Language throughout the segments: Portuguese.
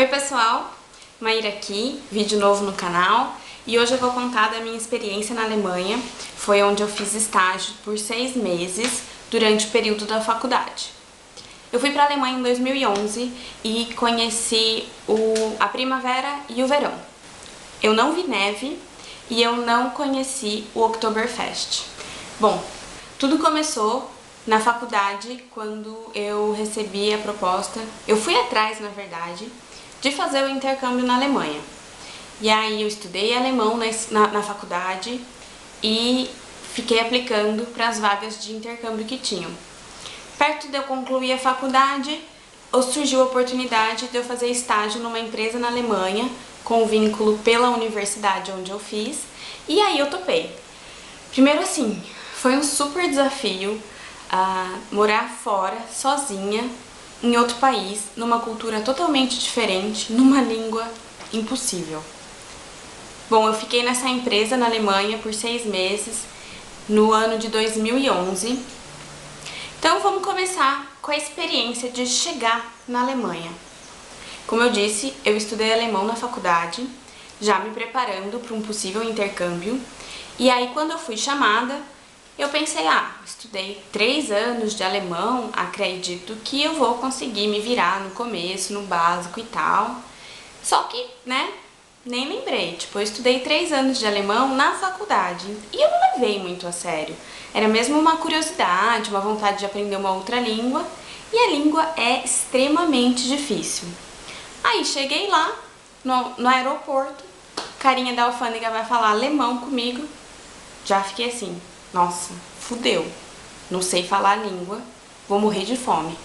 Oi pessoal, Maíra aqui, vídeo novo no canal e hoje eu vou contar da minha experiência na Alemanha. Foi onde eu fiz estágio por 6 meses durante o período da faculdade. Eu fui para a Alemanha em 2011 e conheci a primavera e o verão. Eu não vi neve e eu não conheci o Oktoberfest. Bom, tudo começou na faculdade quando eu recebi a proposta, eu fui atrás na verdade, de fazer o intercâmbio na Alemanha. E aí eu estudei alemão na faculdade e fiquei aplicando para as vagas de intercâmbio que tinham. Perto de eu concluir a faculdade, surgiu a oportunidade de eu fazer estágio numa empresa na Alemanha, com vínculo pela universidade onde eu fiz, e aí eu topei. Primeiro assim, foi um super desafio morar fora, sozinha, em outro país, numa cultura totalmente diferente, numa língua impossível. Bom, eu fiquei nessa empresa na Alemanha por 6 meses, no ano de 2011. Então vamos começar com a experiência de chegar na Alemanha. Como eu disse, eu estudei alemão na faculdade, já me preparando para um possível intercâmbio. E aí quando eu fui chamada, eu pensei, estudei 3 anos de alemão, acredito que eu vou conseguir me virar no começo, no básico e tal. Só que, nem lembrei, eu estudei 3 anos de alemão na faculdade e eu não levei muito a sério. Era mesmo uma curiosidade, uma vontade de aprender uma outra língua e a língua é extremamente difícil. Aí cheguei lá, no aeroporto, carinha da alfândega vai falar alemão comigo, já fiquei assim, nossa, fudeu, não sei falar a língua, vou morrer de fome.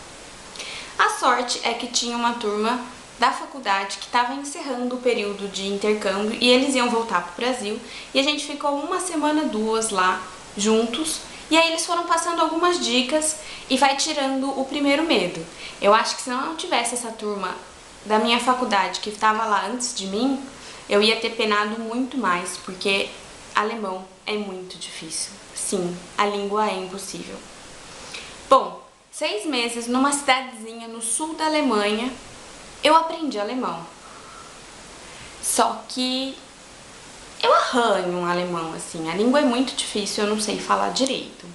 A sorte é que tinha uma turma da faculdade que estava encerrando o período de intercâmbio e eles iam voltar para o Brasil e a gente ficou 1 semana, 2 lá juntos e aí eles foram passando algumas dicas e vai tirando o primeiro medo. Eu acho que se não tivesse essa turma da minha faculdade que estava lá antes de mim, eu ia ter penado muito mais, porque alemão é muito difícil. Sim, a língua é impossível. Bom, 6 meses numa cidadezinha no sul da Alemanha, eu aprendi alemão. Só que eu arranho um alemão, assim. A língua é muito difícil, eu não sei falar direito.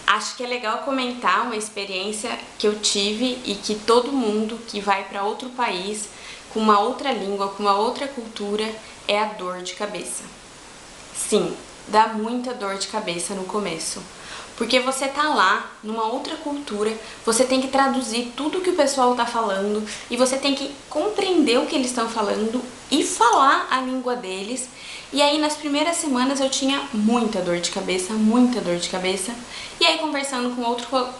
Acho que é legal comentar uma experiência que eu tive e que todo mundo que vai para outro país, com uma outra língua, com uma outra cultura, é a dor de cabeça. Sim, dá muita dor de cabeça no começo. Porque você tá lá, numa outra cultura, você tem que traduzir tudo que o pessoal tá falando e você tem que compreender o que eles estão falando e falar a língua deles. E aí nas primeiras semanas eu tinha muita dor de cabeça, muita dor de cabeça. E aí conversando com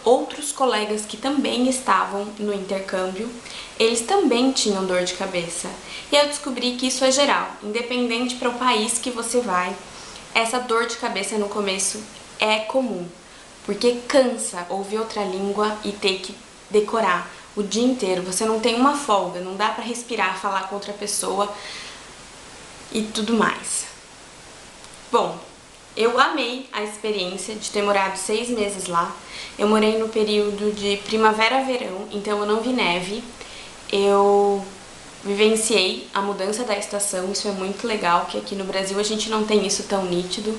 outros colegas que também estavam no intercâmbio, eles também tinham dor de cabeça. E eu descobri que isso é geral, independente para o país que você vai, essa dor de cabeça no começo é comum. Porque cansa ouvir outra língua e ter que decorar o dia inteiro. Você não tem uma folga, não dá pra respirar, falar com outra pessoa e tudo mais. Bom, eu amei a experiência de ter morado 6 meses lá. Eu morei no período de primavera-verão, então eu não vi neve. Eu vivenciei a mudança da estação, isso é muito legal, que aqui no Brasil a gente não tem isso tão nítido.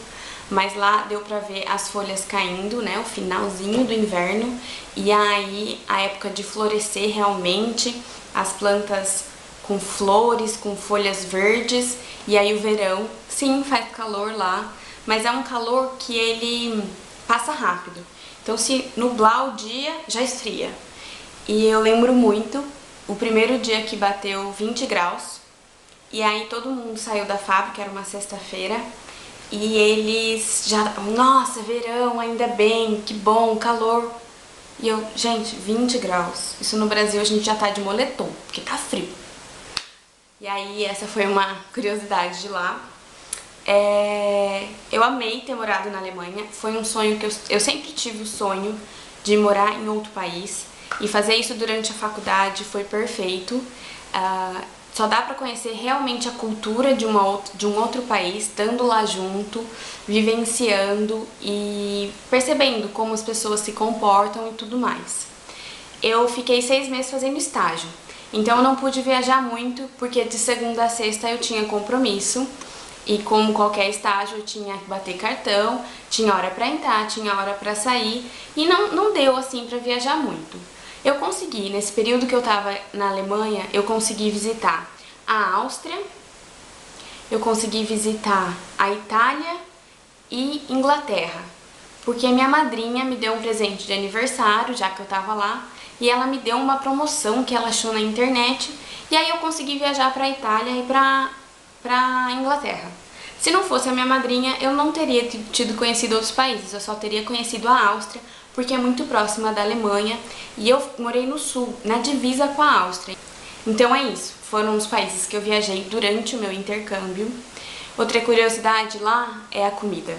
Mas lá deu pra ver as folhas caindo, o finalzinho do inverno, e aí a época de florescer realmente, as plantas com flores, com folhas verdes, e aí o verão, sim, faz calor lá, mas é um calor que ele passa rápido. Então se nublar o dia, já esfria. E eu lembro muito, o primeiro dia que bateu 20 graus, e aí todo mundo saiu da fábrica, era uma sexta-feira, e eles já, nossa, verão, ainda bem, que bom, calor. E eu, gente, 20 graus. Isso no Brasil a gente já tá de moletom, porque tá frio. E aí essa foi uma curiosidade de lá. Eu amei ter morado na Alemanha. Foi um sonho que eu sempre tive o sonho de morar em outro país. E fazer isso durante a faculdade foi perfeito. Só dá pra conhecer realmente a cultura de um outro país, estando lá junto, vivenciando e percebendo como as pessoas se comportam e tudo mais. Eu fiquei 6 meses fazendo estágio. Então eu não pude viajar muito, porque de segunda a sexta eu tinha compromisso. E como qualquer estágio, eu tinha que bater cartão, tinha hora pra entrar, tinha hora pra sair. E não deu assim pra viajar muito. Eu consegui, nesse período que eu tava na Alemanha, eu consegui visitar a Áustria, eu consegui visitar a Itália e Inglaterra. Porque minha madrinha me deu um presente de aniversário, já que eu tava lá, e ela me deu uma promoção que ela achou na internet, e aí eu consegui viajar pra Itália e pra Inglaterra. Se não fosse a minha madrinha, eu não teria tido conhecido outros países, eu só teria conhecido a Áustria, porque é muito próxima da Alemanha, e eu morei no sul, na divisa com a Áustria. Então é isso, foram os países que eu viajei durante o meu intercâmbio. Outra curiosidade lá é a comida.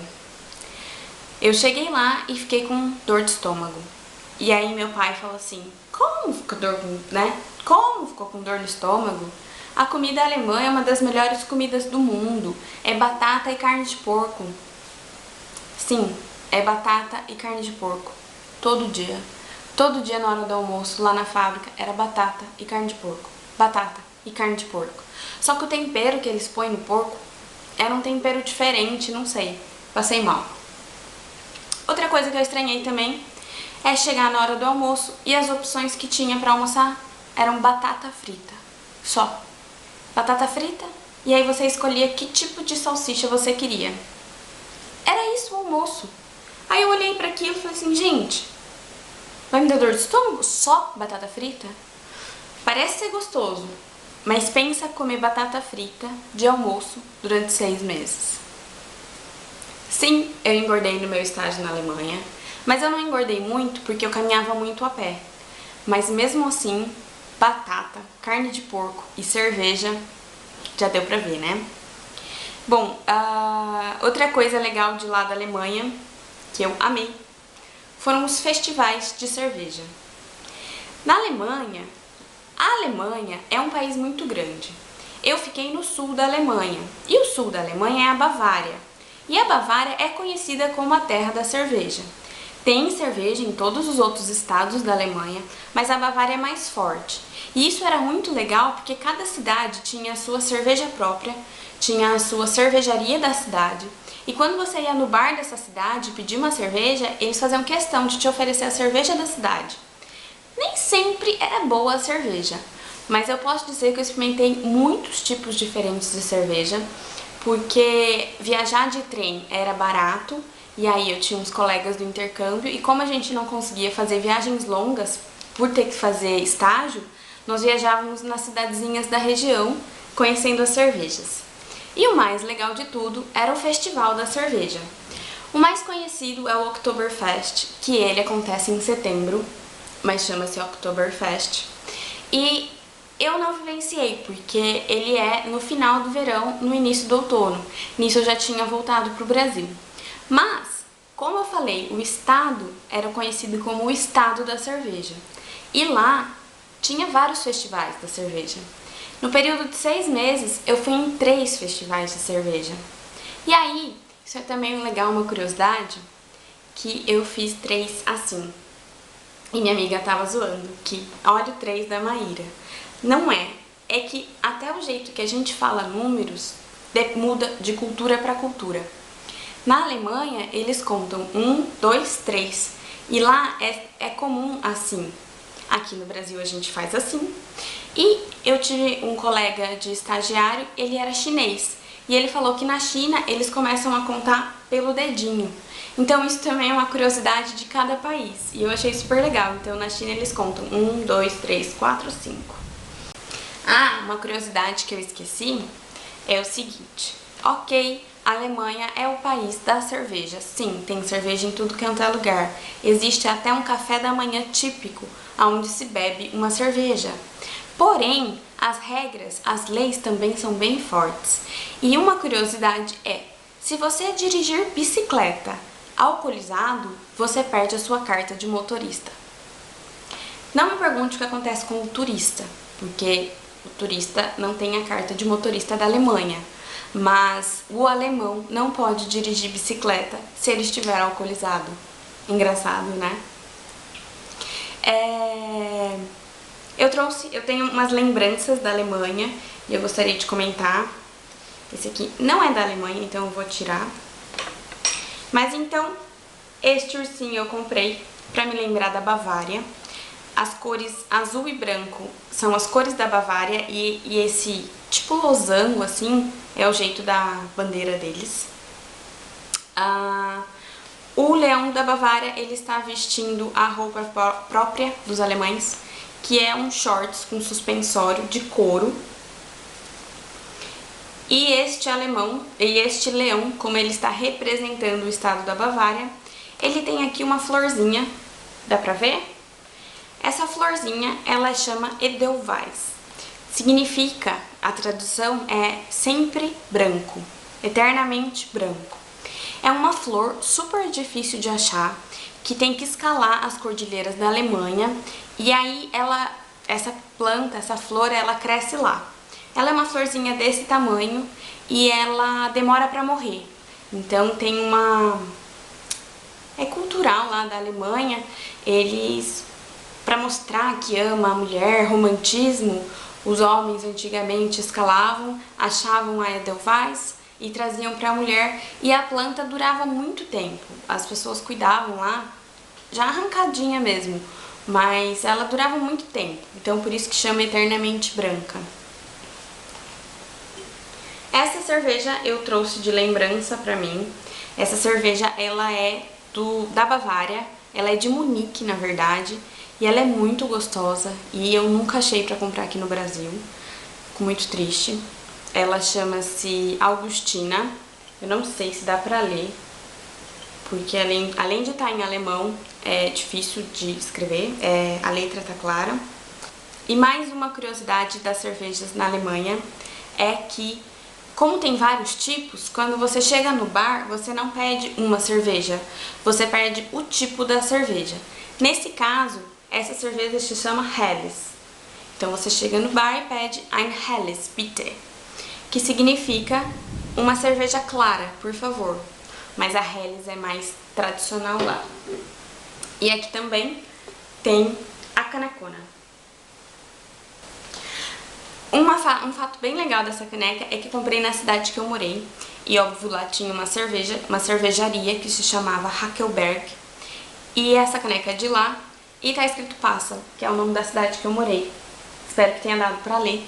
Eu cheguei lá e fiquei com dor de estômago. E aí meu pai falou assim, como ficou com dor no estômago? A comida alemã é uma das melhores comidas do mundo. É batata e carne de porco. Sim, é batata e carne de porco. Todo dia. Todo dia na hora do almoço, lá na fábrica, era batata e carne de porco. Batata e carne de porco. Só que o tempero que eles põem no porco era um tempero diferente, não sei. Passei mal. Outra coisa que eu estranhei também é chegar na hora do almoço e as opções que tinha pra almoçar eram batata frita. Só. Batata frita, e aí você escolhia que tipo de salsicha você queria. Era isso o almoço. Aí eu olhei pra aquilo e falei assim, gente, vai me dar dor de estômago? Só batata frita? Parece ser gostoso, mas pensa comer batata frita de almoço durante 6 meses. Sim, eu engordei no meu estágio na Alemanha, mas eu não engordei muito porque eu caminhava muito a pé. Mas mesmo assim, batata, carne de porco e cerveja, já deu pra ver, né? Bom, outra coisa legal de lá da Alemanha, que eu amei, foram os festivais de cerveja. Na Alemanha, a Alemanha é um país muito grande. Eu fiquei no sul da Alemanha, e o sul da Alemanha é a Bavária. E a Bavária é conhecida como a terra da cerveja. Tem cerveja em todos os outros estados da Alemanha, mas a Bavária é mais forte. E isso era muito legal porque cada cidade tinha a sua cerveja própria, tinha a sua cervejaria da cidade. E quando você ia no bar dessa cidade pedir uma cerveja, eles faziam questão de te oferecer a cerveja da cidade. Nem sempre era boa a cerveja, mas eu posso dizer que eu experimentei muitos tipos diferentes de cerveja, porque viajar de trem era barato, e aí eu tinha uns colegas do intercâmbio, e como a gente não conseguia fazer viagens longas por ter que fazer estágio, nós viajávamos nas cidadezinhas da região, conhecendo as cervejas. E o mais legal de tudo era o Festival da Cerveja. O mais conhecido é o Oktoberfest, que ele acontece em setembro, mas chama-se Oktoberfest. E eu não vivenciei, porque ele é no final do verão, no início do outono. Nisso eu já tinha voltado para o Brasil. Mas, como eu falei, o estado era conhecido como o estado da cerveja. E lá tinha vários festivais da cerveja. No período de 6 meses, eu fui em 3 festivais de cerveja. E aí, isso é também legal, uma curiosidade, que eu fiz 3 assim. E minha amiga tava zoando, que olha o 3 da Maíra. Não é. É que até o jeito que a gente fala números muda de cultura para cultura. Na Alemanha, eles contam 1, 2, 3. E lá é comum assim. Aqui no Brasil a gente faz assim. E eu tive um colega de estagiário, ele era chinês. E ele falou que na China eles começam a contar pelo dedinho. Então isso também é uma curiosidade de cada país. E eu achei super legal. Então na China eles contam 1, 2, 3, 4, 5. Ah, uma curiosidade que eu esqueci é o seguinte. Ok, a Alemanha é o país da cerveja. Sim, tem cerveja em tudo quanto é lugar. Existe até um café da manhã típico, onde se bebe uma cerveja. Porém, as regras, as leis também são bem fortes. E uma curiosidade é, se você dirigir bicicleta alcoolizado, você perde a sua carta de motorista. Não me pergunte o que acontece com o turista, porque o turista não tem a carta de motorista da Alemanha. Mas o alemão não pode dirigir bicicleta se ele estiver alcoolizado. Engraçado, né? Eu tenho umas lembranças da Alemanha e eu gostaria de comentar. Esse aqui não é da Alemanha, então eu vou tirar. Mas então, este ursinho eu comprei pra me lembrar da Bavária. As cores azul e branco são as cores da Bavária e esse tipo losango, assim, é o jeito da bandeira deles. O leão da Bavária, ele está vestindo a roupa própria dos alemães, que é um shorts com suspensório de couro. E este leão, como ele está representando o estado da Bavária, ele tem aqui uma florzinha, dá pra ver? Essa florzinha, ela chama Edelweiss. Significa, a tradução é sempre branco, eternamente branco. É uma flor super difícil de achar, que tem que escalar as cordilheiras da Alemanha, e aí essa planta, essa flor, ela cresce lá. Ela é uma florzinha desse tamanho e ela demora pra morrer. Então tem é cultural lá da Alemanha, eles, pra mostrar que ama a mulher, romantismo, os homens antigamente escalavam, achavam a Edelweiss e traziam para a mulher, e a planta durava muito tempo. As pessoas cuidavam lá, já arrancadinha mesmo, mas ela durava muito tempo, então por isso que chama eternamente branca. Essa cerveja eu trouxe de lembrança para mim. Essa cerveja, ela é da Bavária, ela é de Munique, na verdade, e ela é muito gostosa e eu nunca achei para comprar aqui no Brasil. Fico muito triste. Ela chama-se Augustina. Eu não sei se dá pra ler, porque além de estar em alemão, é difícil de escrever, a letra tá clara. E mais uma curiosidade das cervejas na Alemanha é que, como tem vários tipos, quando você chega no bar, você não pede uma cerveja, você pede o tipo da cerveja. Nesse caso, essa cerveja se chama Helles. Então você chega no bar e pede Ein Helles, bitte, que significa uma cerveja clara, por favor. Mas a Helles é mais tradicional lá. E aqui também tem a canecona. Um fato bem legal dessa caneca é que comprei na cidade que eu morei. E óbvio, lá tinha uma cervejaria que se chamava Hackelberg. E essa caneca é de lá e tá escrito Passau, que é o nome da cidade que eu morei. Espero que tenha dado pra ler.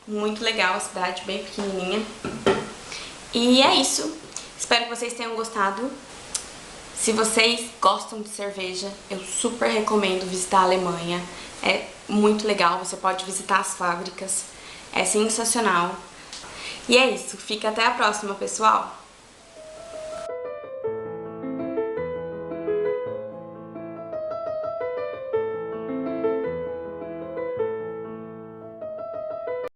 Muito legal a cidade, bem pequenininha. E é isso. Espero que vocês tenham gostado. Se vocês gostam de cerveja, eu super recomendo visitar a Alemanha. É muito legal, você pode visitar as fábricas. É sensacional. E é isso. Fica até a próxima, pessoal.